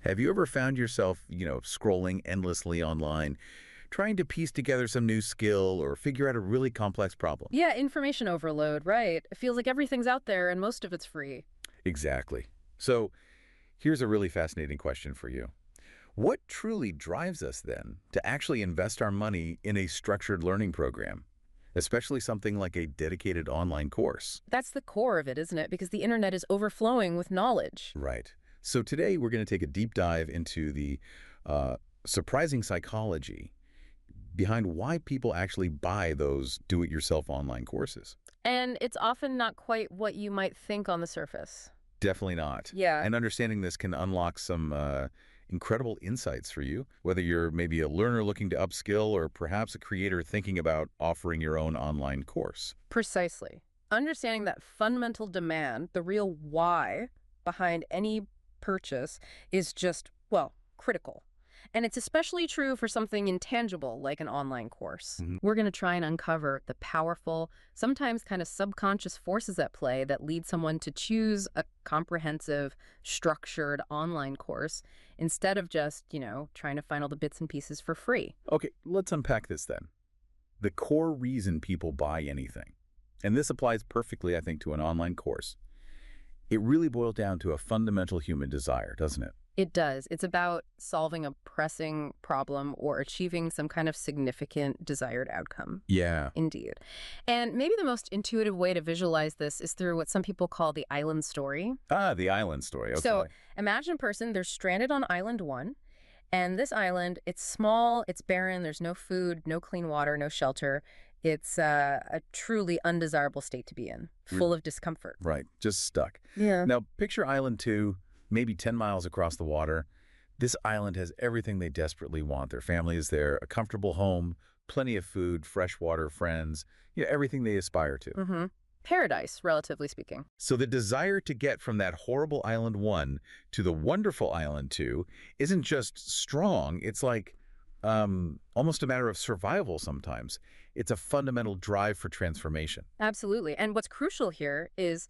Have you ever found yourself, scrolling endlessly online, trying to piece together some new skill or figure out a really complex problem? Yeah, information overload, right. It feels like everything's out there and most of it's free. Exactly. So here's a really fascinating question for you. What truly drives us then to actually invest our money in a structured learning program, especially something like a dedicated online course? That's the core of it, isn't it? Because the internet is overflowing with knowledge. Right. So today we're going to take a deep dive into the surprising psychology behind why people actually buy those do-it-yourself online courses. And it's often not quite what you might think on the surface. Definitely not. Yeah. And understanding this can unlock some incredible insights for you, whether you're maybe a learner looking to upskill or perhaps a creator thinking about offering your own online course. Precisely. Understanding that fundamental demand, the real why behind any purchase, is just, well, critical. And it's especially true for something intangible like an online course. We're going to try and uncover the powerful, sometimes kind of subconscious forces at play that lead someone to choose a comprehensive, structured online course instead of just, trying to find all the bits and pieces for free. Okay, let's unpack this then. The core reason people buy anything, and this applies perfectly, I think, to an online course, it really boils down to a fundamental human desire, doesn't it? It does. It's about solving a pressing problem or achieving some kind of significant desired outcome. Yeah. Indeed. And maybe the most intuitive way to visualize this is through what some people call the island story. Ah, the island story. Okay. So imagine a person, they're stranded on island one, and this island, it's small, it's barren, there's no food, no clean water, no shelter. It's a truly undesirable state to be in, full of discomfort. Right, just stuck. Yeah. Now, picture Island 2, maybe 10 miles across the water. This island has everything they desperately want. Their family is there, a comfortable home, plenty of food, fresh water, friends, everything they aspire to. Paradise, relatively speaking. So the desire to get from that horrible Island 1 to the wonderful Island 2 isn't just strong. It's like almost a matter of survival sometimes. It's a fundamental drive for transformation. Absolutely. And what's crucial here is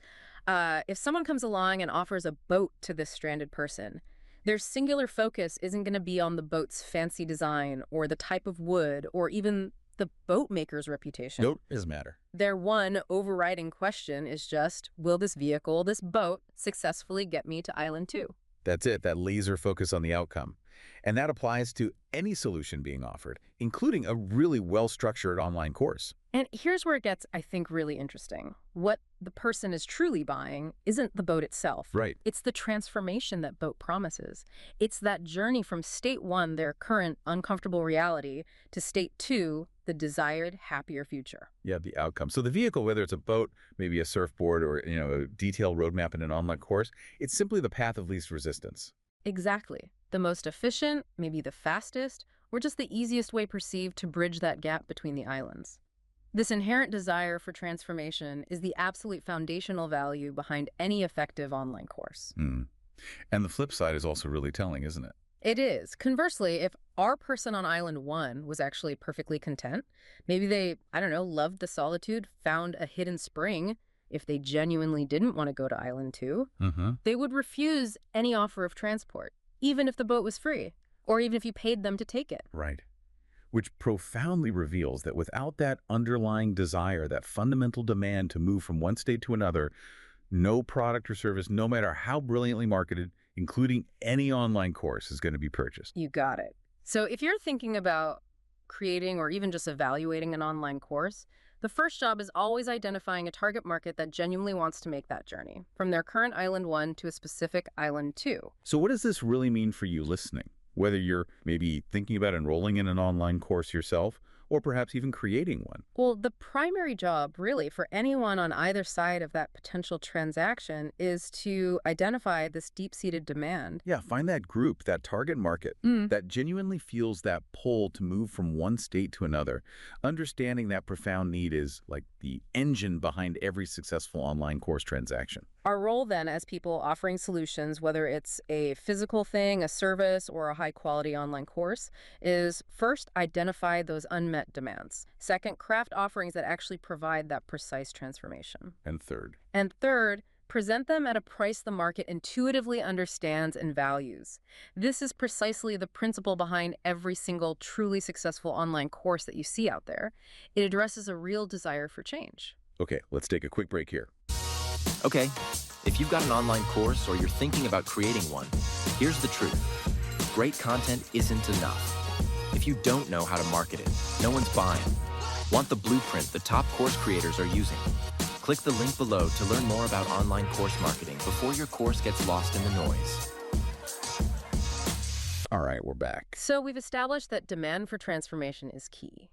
if someone comes along and offers a boat to this stranded person, their singular focus isn't going to be on the boat's fancy design or the type of wood or even the boat maker's reputation. Nope, doesn't matter. Their one overriding question is just, will this vehicle, this boat, successfully get me to Island 2? That's it, that laser focus on the outcome. And that applies to any solution being offered, including a really well-structured online course. And here's where it gets, I think, really interesting. What the person is truly buying isn't the boat itself. Right. It's the transformation that boat promises. It's that journey from state one, their current uncomfortable reality, to state two, the desired, happier future. Yeah, the outcome. So the vehicle, whether it's a boat, maybe a surfboard, or a detailed roadmap in an online course, it's simply the path of least resistance. Exactly. The most efficient, maybe the fastest, or just the easiest way perceived to bridge that gap between the islands. This inherent desire for transformation is the absolute foundational value behind any effective online course. And the flip side is also really telling, isn't it? It is. Conversely, if our person on Island 1 was actually perfectly content, maybe they, loved the solitude, found a hidden spring, if they genuinely didn't want to go to Island 2, they would refuse any offer of transport, even if the boat was free, or even if you paid them to take it. Right. Which profoundly reveals that without that underlying desire, that fundamental demand to move from one state to another, no product or service, no matter how brilliantly marketed, including any online course, is going to be purchased. You got it. So if you're thinking about creating or even just evaluating an online course, the first job is always identifying a target market that genuinely wants to make that journey, from their current Island 1 to a specific Island 2. So what does this really mean for you listening? Whether you're maybe thinking about enrolling in an online course yourself, or perhaps even creating one. Well, the primary job, really, for anyone on either side of that potential transaction is to identify this deep-seated demand. Yeah, find that group, that target market, that genuinely feels that pull to move from one state to another. Understanding that profound need is like the engine behind every successful online course transaction. Our role then as people offering solutions, whether it's a physical thing, a service, or a high-quality online course, is first identify those unmet demands. Second, craft offerings that actually provide that precise transformation. And third, Present them at a price the market intuitively understands and values. This is precisely the principle behind every single truly successful online course that you see out there. It addresses a real desire for change. Okay, let's take a quick break here. Okay, if you've got an online course or you're thinking about creating one, here's the truth. Great content isn't enough. If you don't know how to market it, no one's buying. Want the blueprint the top course creators are using? Click the link below to learn more about online course marketing before your course gets lost in the noise. All right, we're back. So we've established that demand for transformation is key.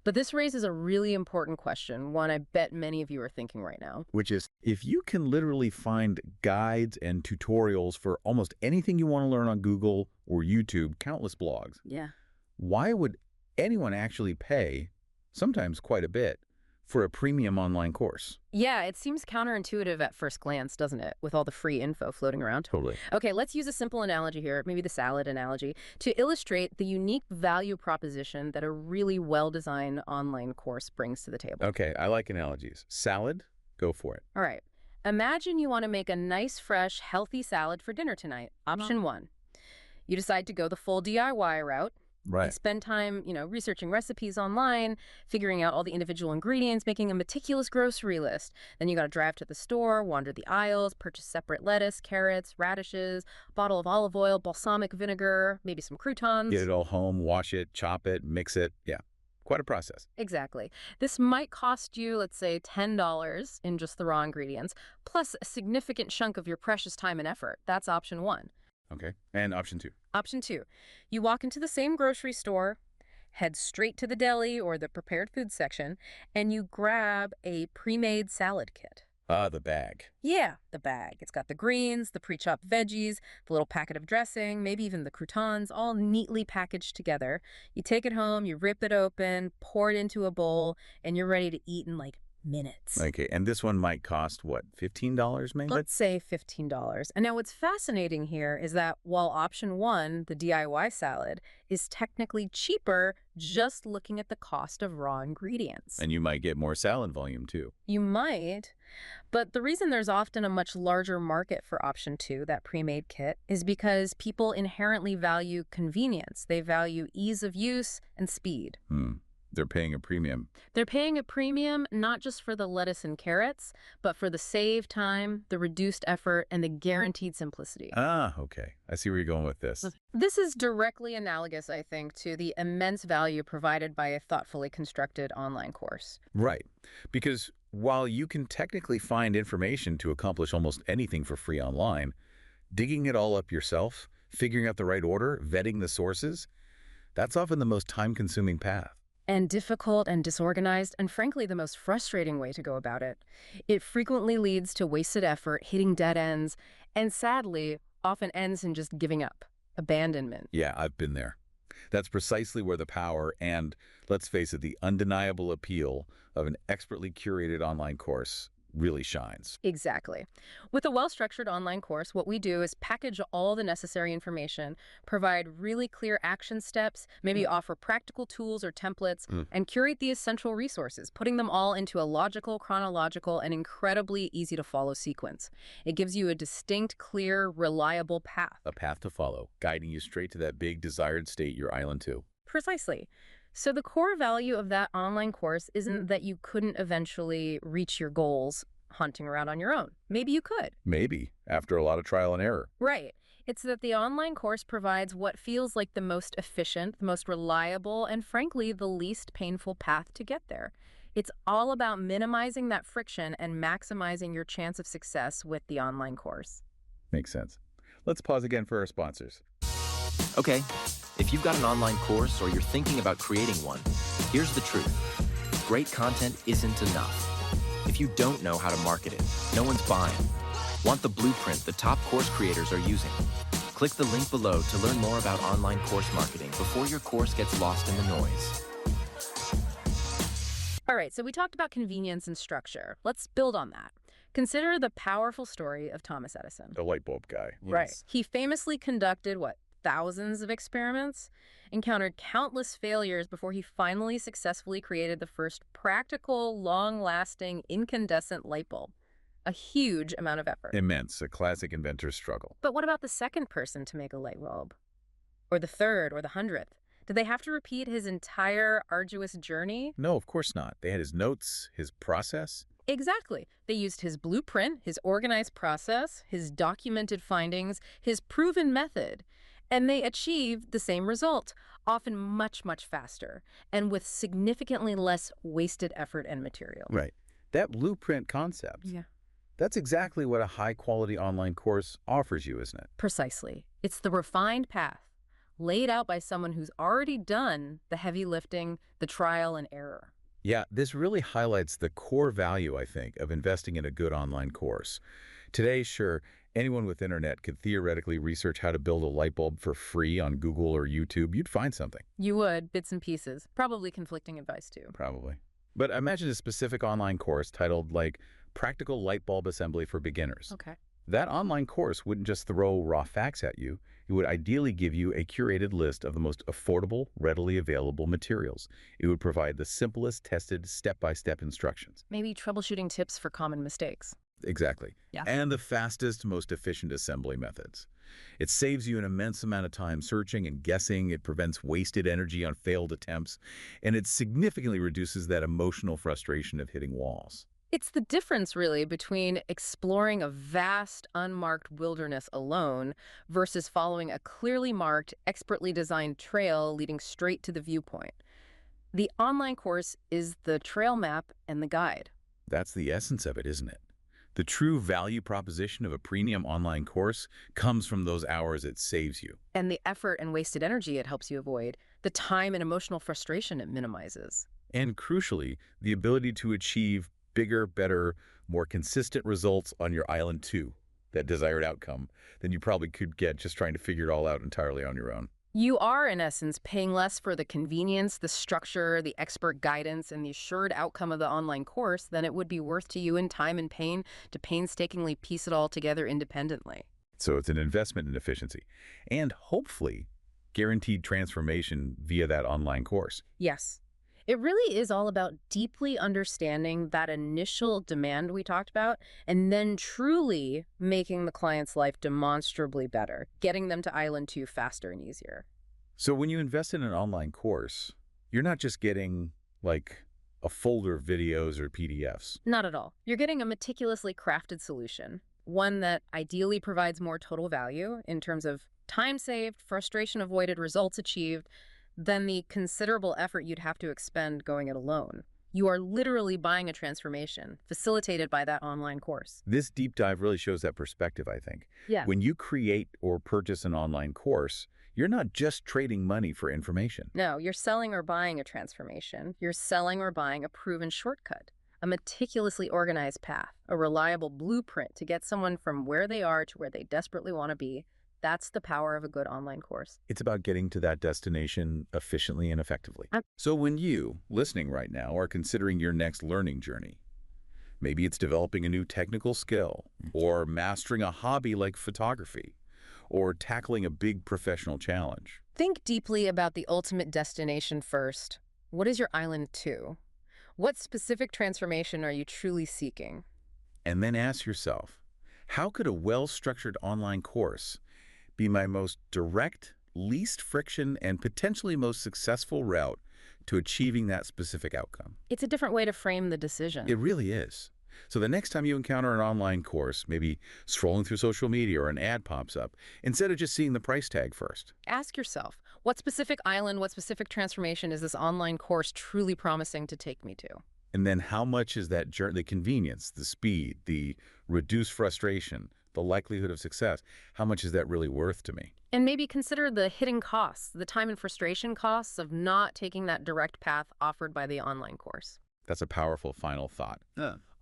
But this raises a really important question, one I bet many of you are thinking right now. Which is, if you can literally find guides and tutorials for almost anything you want to learn on Google or YouTube, countless blogs, Yeah. why would anyone actually pay, sometimes quite a bit, for a premium online course? Yeah, it seems counterintuitive at first glance, doesn't it, with all the free info floating around? Totally. Okay, let's use a simple analogy here, maybe the salad analogy, to illustrate the unique value proposition that a really well-designed online course brings to the table. Okay, I like analogies. Salad, go for it. All right. Imagine you want to make a nice, fresh, healthy salad for dinner tonight. Option one. You decide to go the full DIY route. You spend time, researching recipes online, figuring out all the individual ingredients, making a meticulous grocery list. Then you got to drive to the store, wander the aisles, purchase separate lettuce, carrots, radishes, bottle of olive oil, balsamic vinegar, maybe some croutons. Get it all home, wash it, chop it, mix it. Yeah, quite a process. Exactly. This might cost you, let's say, $10 in just the raw ingredients, plus a significant chunk of your precious time and effort. That's option one. Okay, and option two. Option two, you walk into the same grocery store, head straight to the deli or the prepared food section, and you grab a pre-made salad kit. The bag. Yeah, the bag. It's got the greens, the pre-chopped veggies, the little packet of dressing, maybe even the croutons, all neatly packaged together. You take it home, you rip it open, pour it into a bowl, and you're ready to eat in like minutes. Okay, and this one might cost, what, $15 maybe? Let's say $15. And now what's fascinating here is that while option one, the DIY salad, is technically cheaper just looking at the cost of raw ingredients. And you might get more salad volume too. You might, but the reason there's often a much larger market for option two, that pre-made kit, is because people inherently value convenience. They value ease of use and speed. They're paying a premium. They're paying a premium not just for the lettuce and carrots, but for the saved time, the reduced effort, and the guaranteed simplicity. Ah, okay. I see where you're going with this. This is directly analogous, I think, to the immense value provided by a thoughtfully constructed online course. Right. Because while you can technically find information to accomplish almost anything for free online, digging it all up yourself, figuring out the right order, vetting the sources, that's often the most time-consuming path. And difficult and disorganized, and frankly, the most frustrating way to go about it. It frequently leads to wasted effort, hitting dead ends, and sadly, often ends in just giving up, abandonment. Yeah, I've been there. That's precisely where the power and, let's face it, the undeniable appeal of an expertly curated online course really shines. Exactly. With a well-structured online course, what we do is package all the necessary information, provide really clear action steps, maybe offer practical tools or templates, and curate the essential resources, putting them all into a logical, chronological, and incredibly easy-to-follow sequence. It gives you a distinct, clear, reliable path. A path to follow, guiding you straight to that big desired state you're island to. Precisely. So the core value of that online course isn't that you couldn't eventually reach your goals hunting around on your own. Maybe you could. Maybe, after a lot of trial and error. Right. It's that the online course provides what feels like the most efficient, the most reliable, and frankly, the least painful path to get there. It's all about minimizing that friction and maximizing your chance of success with the online course. Makes sense. Let's pause again for our sponsors. Okay, if you've got an online course or you're thinking about creating one, here's the truth. Great content isn't enough. If you don't know how to market it, no one's buying. Want the blueprint the top course creators are using? Click the link below to learn more about online course marketing before your course gets lost in the noise. All right, so we talked about convenience and structure. Let's build on that. Consider the powerful story of Thomas Edison. The light bulb guy. Right. He famously conducted, thousands of experiments, encountered countless failures before he finally successfully created the first practical, long-lasting, incandescent light bulb. A huge amount of effort. Immense, a classic inventor's struggle. But what about the second person to make a light bulb? Or the third or the 100th? Did they have to repeat his entire arduous journey? No, of course not. They had his notes, his process. Exactly. They used his blueprint, his organized process, his documented findings, his proven method, and they achieved the same result, often much, much faster, and with significantly less wasted effort and material. Right. That blueprint concept. Yeah. That's exactly what a high-quality online course offers you, isn't it? Precisely. It's the refined path, laid out by someone who's already done the heavy lifting, the trial and error. Yeah, this really highlights the core value, I think, of investing in a good online course. Today, sure, anyone with internet could theoretically research how to build a light bulb for free on Google or YouTube. You'd find something. You would, bits and pieces, probably conflicting advice too. Probably. But imagine a specific online course titled, like, Practical Light Bulb Assembly for Beginners. Okay. That online course wouldn't just throw raw facts at you. It would ideally give you a curated list of the most affordable, readily available materials. It would provide the simplest, tested, step-by-step instructions. Maybe troubleshooting tips for common mistakes. Exactly. Yeah. And the fastest, most efficient assembly methods. It saves you an immense amount of time searching and guessing. It prevents wasted energy on failed attempts. And it significantly reduces that emotional frustration of hitting walls. It's the difference, really, between exploring a vast, unmarked wilderness alone versus following a clearly marked, expertly designed trail leading straight to the viewpoint. The online course is the trail map and the guide. That's the essence of it, isn't it? The true value proposition of a premium online course comes from those hours it saves you. And the effort and wasted energy it helps you avoid, the time and emotional frustration it minimizes. And crucially, the ability to achieve bigger, better, more consistent results on your island too, that desired outcome, than you probably could get just trying to figure it all out entirely on your own. You are, in essence, paying less for the convenience, the structure, the expert guidance, and the assured outcome of the online course than it would be worth to you in time and pain to painstakingly piece it all together independently. So it's an investment in efficiency and hopefully guaranteed transformation via that online course. Yes. It really is all about deeply understanding that initial demand we talked about and then truly making the client's life demonstrably better, getting them to Island 2 faster and easier. So when you invest in an online course, you're not just getting, like, a folder of videos or PDFs. Not at all. You're getting a meticulously crafted solution, one that ideally provides more total value in terms of time saved, frustration avoided, results achieved, than the considerable effort you'd have to expend going it alone. You are literally buying a transformation facilitated by that online course. This deep dive really shows that perspective, I think. Yeah. When you create or purchase an online course, you're not just trading money for information. No, you're selling or buying a transformation. You're selling or buying a proven shortcut, a meticulously organized path, a reliable blueprint to get someone from where they are to where they desperately want to be. That's the power of a good online course. It's about getting to that destination efficiently and effectively. So when you, listening right now, are considering your next learning journey, maybe it's developing a new technical skill, or mastering a hobby like photography, or tackling a big professional challenge. Think deeply about the ultimate destination first. What is your Island 2? What specific transformation are you truly seeking? And then ask yourself, how could a well-structured online course be my most direct, least friction, and potentially most successful route to achieving that specific outcome? It's a different way to frame the decision. It really is. So the next time you encounter an online course, maybe scrolling through social media or an ad pops up, instead of just seeing the price tag first, Ask yourself, what specific island, what specific transformation is this online course truly promising to take me to? and then how much is that journey, the convenience, the speed, the reduced frustration, the likelihood of success, how much is that really worth to me? And maybe consider the hidden costs, the time and frustration costs of not taking that direct path offered by the online course. That's a powerful final thought.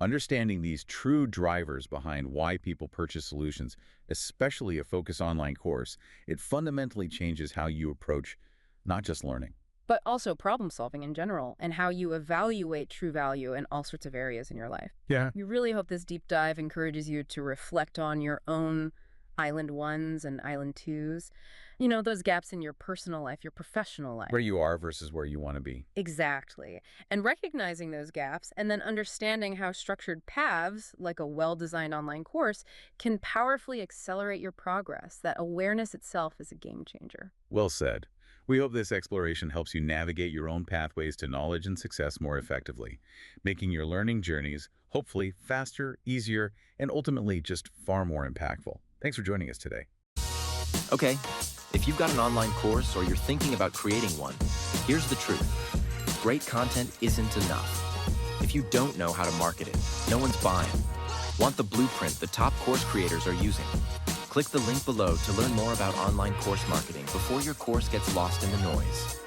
Understanding these true drivers behind why people purchase solutions, especially a focused online course, it fundamentally changes how you approach not just learning. But also problem solving in general and how you evaluate true value in all sorts of areas in your life. Yeah. We really hope this deep dive encourages you to reflect on your own Island 1s and Island 2s. You know, those gaps in your personal life, your professional life. Where you are versus where you want to be. Exactly. And recognizing those gaps and then understanding how structured paths, like a well-designed online course, can powerfully accelerate your progress. That awareness itself is a game changer. Well said. We hope this exploration helps you navigate your own pathways to knowledge and success more effectively, making your learning journeys hopefully faster, easier, and ultimately just far more impactful. Thanks for joining us today. Okay, if you've got an online course or you're thinking about creating one, here's the truth. Great content isn't enough. If you don't know how to market it, no one's buying. Want the blueprint the top course creators are using? Click the link below to learn more about online course marketing before your course gets lost in the noise.